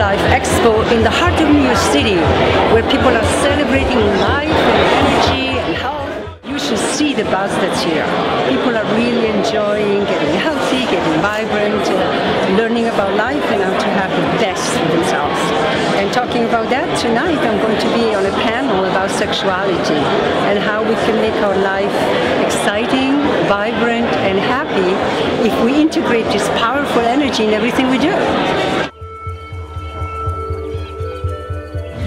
Life Expo in the heart of New York City, where people are celebrating life and energy and health. You should see the buzz that's here. People are really enjoying getting healthy, getting vibrant, learning about life and how to have the best for themselves. And talking about that, tonight I'm going to be on a panel about sexuality and how we can make our life exciting, vibrant, and happy if we integrate this powerful energy in everything we do.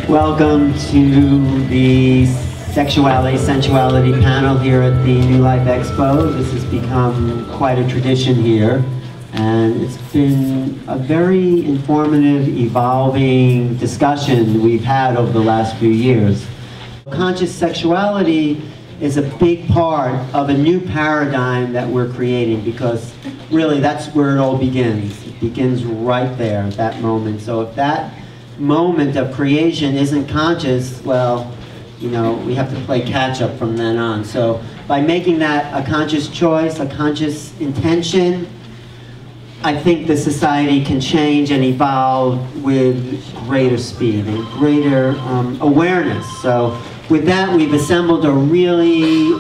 Welcome to the Sexuality, Sensuality panel here at the New Life Expo. This has become quite a tradition here, and it's been a very informative, evolving discussion we've had over the last few years. Conscious sexuality is a big part of a new paradigm that we're creating, because really that's where it all begins. It begins right there at that moment. So if that moment of creation isn't conscious, well, you know, we have to play catch up from then on. So by making that a conscious choice, a conscious intention, I think the society can change and evolve with greater speed and greater awareness. So with that, we've assembled a really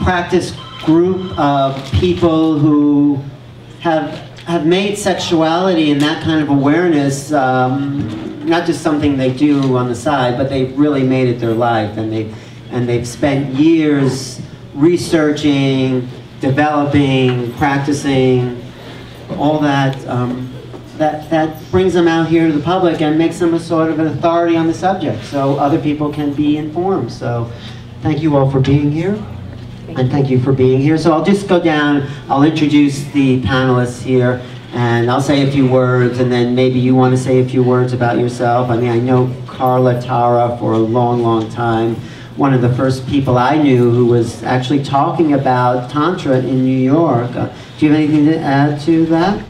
practiced group of people who have made sexuality and that kind of awareness not just something they do on the side, but they've really made it their life, and they've spent years researching, developing, practicing, all that. That brings them out here to the public and makes them a sort of an authority on the subject, so other people can be informed. So thank you all for being here. And thank you for being here. So I'll just go down, I'll introduce the panelists here, and I'll say a few words, and then maybe you want to say a few words about yourself. I mean, I know Carla Tara for a long, long time. One of the first people I knew who was actually talking about Tantra in New York. Do you have anything to add to that?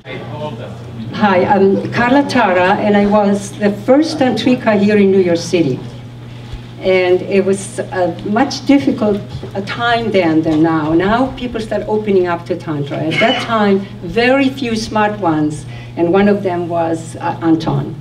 Hi, I'm Carla Tara, and I was the first tantrika here in New York City. And it was a much difficult time then than now. Now people start opening up to Tantra. At that time, very few smart ones, and one of them was Anton.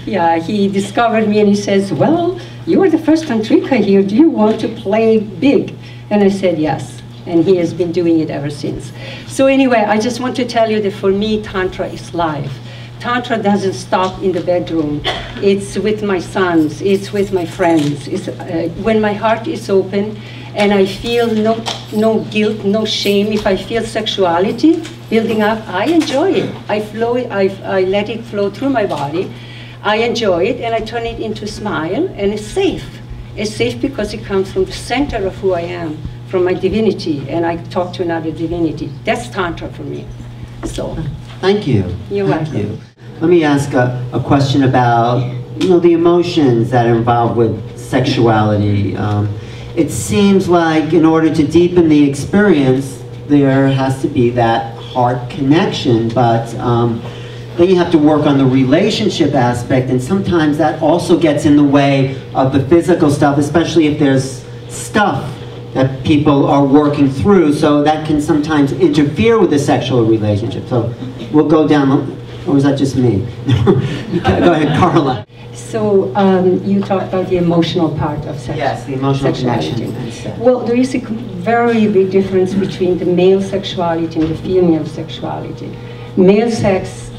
Yeah, he discovered me and he says, well, you are the first tantrika here, do you want to play big? And I said yes, and he has been doing it ever since. So anyway, I just want to tell you that for me, Tantra is life. Tantra doesn't stop in the bedroom. It's with my sons, it's with my friends. It's, when my heart is open and I feel no guilt, no shame, if I feel sexuality building up, I enjoy it. I let it flow through my body. I enjoy it and I turn it into a smile, and it's safe. It's safe because it comes from the center of who I am, from my divinity, and I talk to another divinity. That's Tantra for me. So. Thank you. You're welcome. Thank you. Let me ask a question about, you know, the emotions that are involved with sexuality. It seems like in order to deepen the experience, there has to be that heart connection, but then you have to work on the relationship aspect, and sometimes that also gets in the way of the physical stuff, especially if there's stuff that people are working through, so that can sometimes interfere with the sexual relationship. So we'll go down, or was that just me? Go ahead, Carla. So you talked about the emotional part of sex. Yes, the emotional sexuality. connection. Well, there is a very big difference between the male sexuality and the female sexuality. Male sex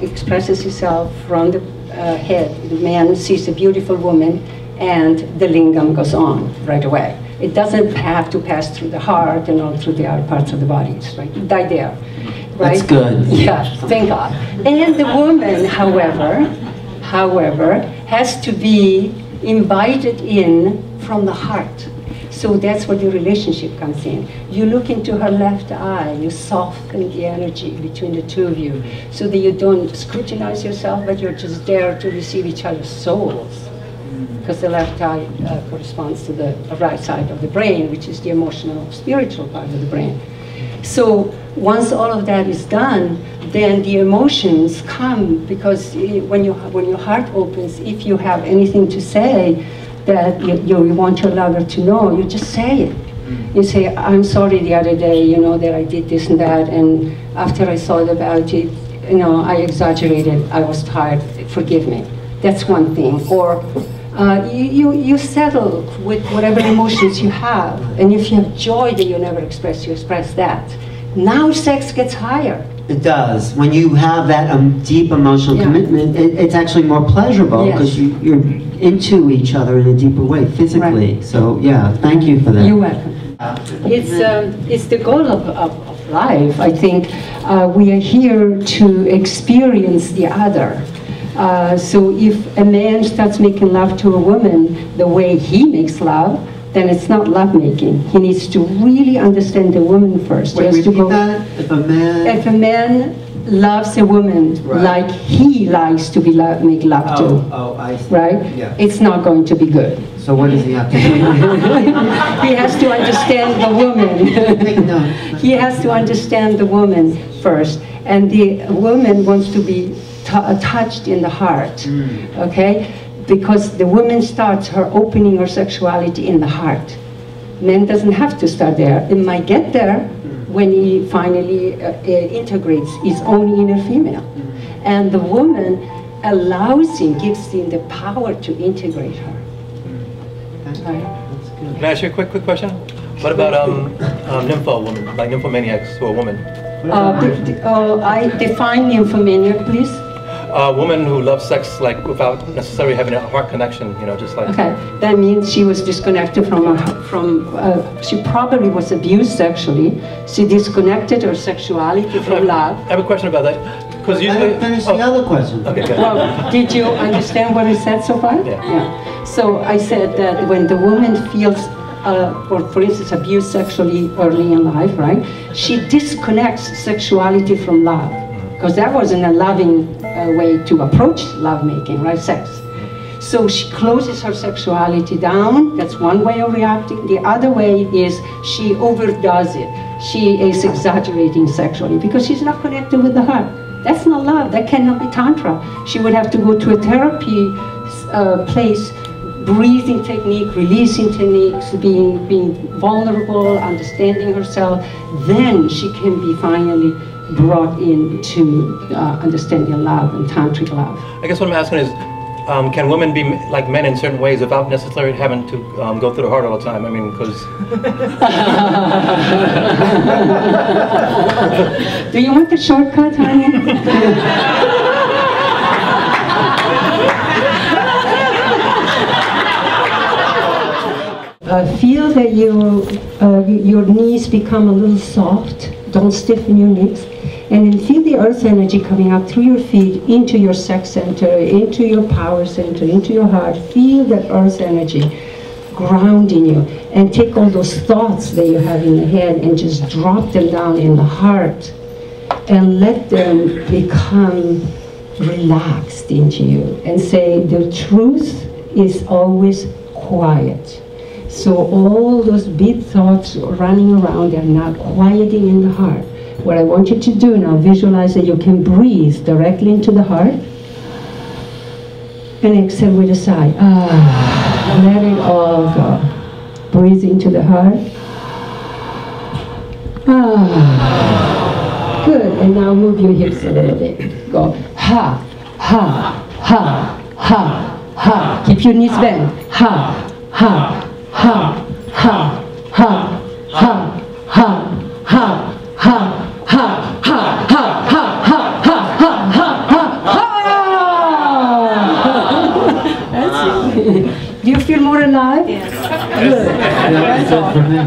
expresses itself from the head. The man sees a beautiful woman and the lingam goes on right away. It doesn't have to pass through the heart and all through the other parts of the body. It's right there. Right? That's good. Yeah, thank God. And the woman, however, has to be invited in from the heart. So that's where the relationship comes in. You look into her left eye, you soften the energy between the two of you, so that you don't scrutinize yourself, but you're just there to receive each other's souls. Because the left eye corresponds to the right side of the brain, which is the emotional, spiritual part of the brain. So once all of that is done, then the emotions come, because when your heart opens, if you have anything to say that you want your lover to know, you just say it. You say, I'm sorry the other day, you know, that I did this and that, and after I thought about it, you know, I exaggerated, I was tired, forgive me. That's one thing. Or you settle with whatever emotions you have, and if you have joy that you never express, you express that. Now sex gets higher. It does. When you have that deep emotional commitment, it's actually more pleasurable because you're into each other in a deeper way, physically. Right. So yeah, thank you for that. You're welcome. It's the goal of life. I think we are here to experience the other. So if a man starts making love to a woman the way he makes love, then it's not lovemaking. He needs to really understand the woman first. Wait, repeat that? If a man loves a woman like he likes to be make love to, I see. Right? Yeah. It's not going to be good. So what does he have to do? He has to understand the woman. He has to understand the woman first. And the woman wants to be touched in the heart, okay? Because the woman starts her opening her sexuality in the heart. Man doesn't have to start there. It might get there when he finally integrates his own inner female. And the woman allows him, gives him the power to integrate her. Can I ask you a quick question? What about nympho women, like nymphomaniacs who are women? I define nymphomaniac, please. A woman who loves sex like without necessarily having a heart connection, you know, just like. Okay, that means she was disconnected she probably was abused sexually. She disconnected her sexuality from love. I have a question about that. Because I haven't finished the other question. Okay, good. Did you understand what I said so far? Yeah. So I said that when the woman feels, for instance, abused sexually early in life, right? She disconnects sexuality from love. Because that wasn't a loving way to approach lovemaking, right? Sex. So she closes her sexuality down. That's one way of reacting. The other way is she overdoes it. She is exaggerating sexually because she's not connected with the heart. That's not love. That cannot be tantra. She would have to go to a therapy place, breathing technique, releasing techniques, being vulnerable, understanding herself. Then she can be finally brought into understanding love and tantric love. I guess what I'm asking is, can women be like men in certain ways without necessarily having to go through the heart all the time? I mean, because... Do you want the shortcut, honey? Feel that your knees become a little soft. Don't stiffen your knees. And then feel the earth energy coming up through your feet into your sex center, into your power center, into your heart. Feel that earth energy grounding you. And take all those thoughts that you have in the head and just drop them down in the heart. And let them become relaxed into you. And say, the truth is always quiet. So all those big thoughts running around are now quieting in the heart. What I want you to do now, visualize that you can breathe directly into the heart and exhale with a sigh. Let it all go. Breathe into the heart. Good, and now move your hips a little bit. Go ha, ha, ha, ha, ha. Keep your knees bent. Ha, ha, ha, ha, ha, ha, ha, ha, ha. Do you feel more alive? Yes. Good. That's it for me.